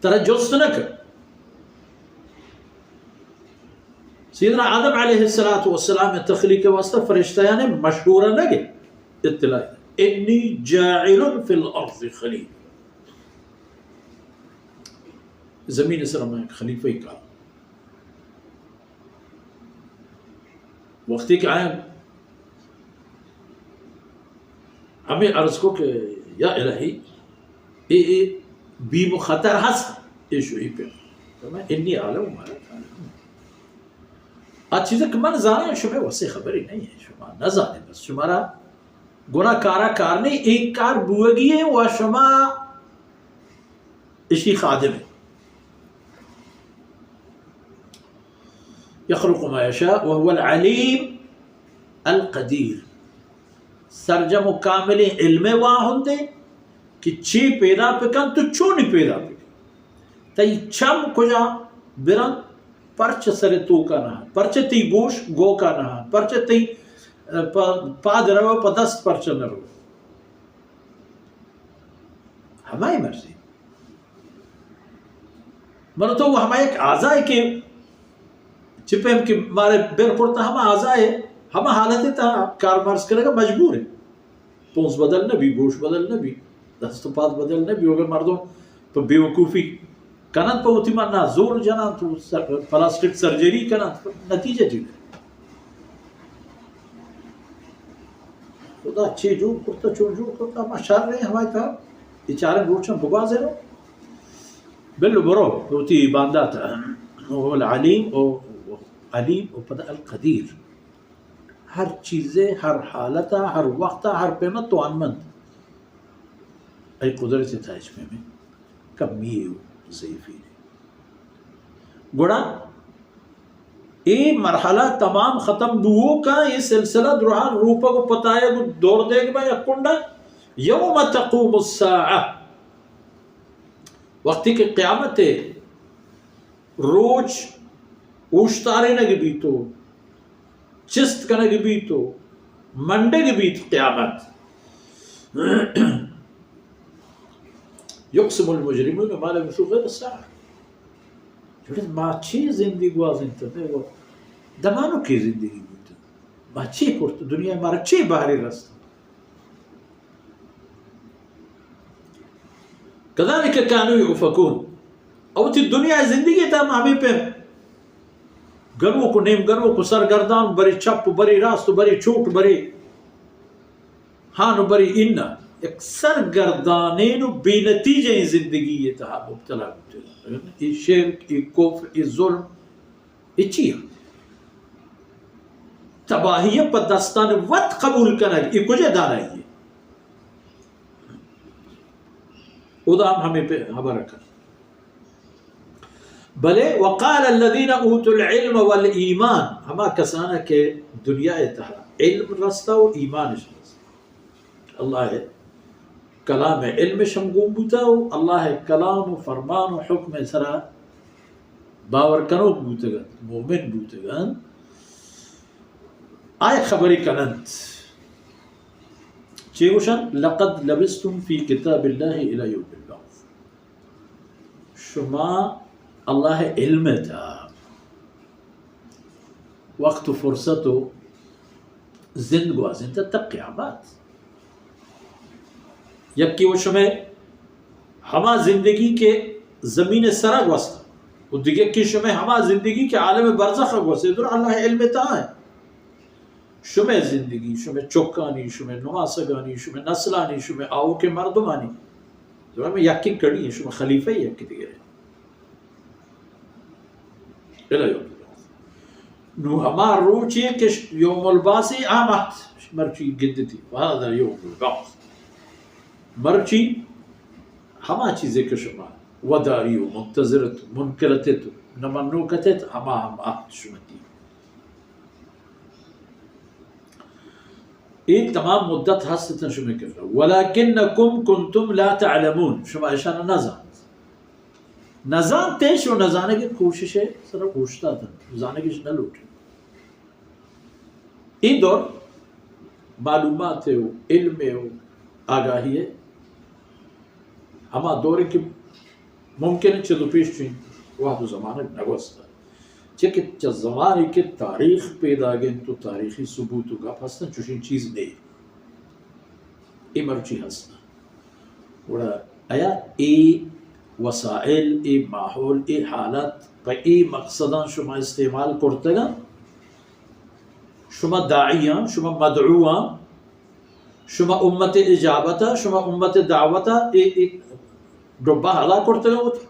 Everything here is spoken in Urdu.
ترجست نہ کر. سیدنا آدم علیہ السلام تخلیق کے واسطہ فرشتیاں نے مشہورہ نہ گئے اطلاع انی جاعل فی الارض خلیفہ، زمین سر میں خلیفہ ہی کہا. وقتی کہ آئے ہمیں عرض کو کہ یا الہی اے بیم و خطر ہست اے شوئی پہ میں انی عالم مالا تعالیم اچھی کہ من زانے شما واسے خبری نہیں ہے، شما نہ زانے بس شمارا گناہ کارا کارنے ایک کار بوگی ہے و شما اشی خادم ہے. یخلق ما یشاء وهو العلیم القدیر. سرجم و کامل علم واہ ہوندے کہ چی پیدا پکن تو چونی پیدا پکن تی چم کجا برن پرچ سر تو کا نہ پرچ تی گوش گو کا نہ پرچ تی پاد رو پدست پرچ نہ رو. ہماری مرضی من تو وہ ہمیں ایک آزائے کہ چپے ہم کہ مارے بیر پورتا ہم آزائے ہم حالت تا کار مارس کرے گا مجبور ہے. پونس بدل نہ بھی گوش بدل نہ بھی دست پاد بدل نہ بھی اگر مردوں تو بے وقوفی کنن پہ ہوتی ماننا زور جنا تو پلاسٹک سرجری کنن نتیجہ جی خدا چھ جوڑ کرتا چون جوڑ کرتا ما شار رہے ہمارے کہا یہ چارے گوچھا بگازے رو بلو برو ہوتی باندھا تھا وہ العلیم و پتہ القدیر. ہر چیزیں ہر حالتا ہر وقتا ہر پیمت تو انمند ای قدرت تھا اس میں کمی ضعیفی گوڑا یہ مرحلہ تمام ختم بہو کا یہ سلسلہ درحال روپا کو پتایا دور دے گا یا کنڈا یوم تقوم الساعہ وقتی کہ قیامت ہے روچ اوشتارے نگی بیتو چست کنگی بیتو منڈے گی بیت قیامت. یقسم المجرمون ما لم يشوفوا غير الساعة. جوڑے ماچی زندگی گوازن تو دمانو کی زندگی بیتو ماچی پورت دنیا مارا چی باہری رست كذلك كانوا يؤفكون. او تی دنیا زندگی تا ہمیں پہ گرو کو نیم گرو کو سرگردان بری چپ بری راست بری چوٹ بری ہاں بری ان ایک سرگردانین بے نتیجہ زندگی یہ تھا مبتلا یہ شرک یہ کفر یہ ظلم یہ چیئے تباہی پر دستان وقت قبول کرنا یہ کجھے دانا ہے ادام ہمیں پہ خبر رکھا. بلے وقال الذین اوتوا العلم والایمان ہما کسانا کہ دنیا اتحا علم رستا و ایمان رستا. اللہ ہے کلام علم شمگون بوتا و اللہ ہے کلام و فرمان و حکم سرا باور کنو بوتا گا مومن بوتا گا آئے خبری کنند چیوشن لقد لبستم فی کتاب اللہ الى یوم البعث. شما اللہ علم تھا وقت و فرصت و زند گوازن تھا تب قیامت یکی وہ شمع ہما زندگی کے زمین سرا گوستا و دیگر کی شمع ہما زندگی کے عالم برزخ گوستا در اللہ علم تھا ہے. شمع زندگی شمع چوکانی شمع نماسگانی شمع نسلانی شمع آو کے مردمانی در ہمیں یکی کڑی ہے شمع خلیفہ ہی یکی دیگر ہے نو ہمار روچی کہ یوم الباسی آمد مرچی گدتی وہاں یوم الباس مرچی ہما چیزیں کہ شما وداری و منتظرت منکرتت نمنوکتت ہما ہم آت شمتی. ایک تمام مدت ہستتا شما کر رہا ولیکنکم کنتم لا تعلمون شما اشارہ نظام نظام تیش و نظانے کی کوشش ہے سر پوچھتا تھا نظانے کی نہ لوٹے. این دور معلومات ہو علم ہو آگاہی ہے ہما دور کی ممكن تشدو بيشتين واحد زمانك نغوستا چکت زمانی کے تاریخ پیدا گئن تو تاریخی ثبوتو کا ہستن چوشین چیز نہیں امرچی ہستا وڑا آیا ای وسائل ای ماحول ای حالت پا ای مقصدان شما استعمال کرتگا شما داعیان شما مدعوان شما امت اجابتا شما امت دعوتا ای ڈبا حلا کرتگا ہوتا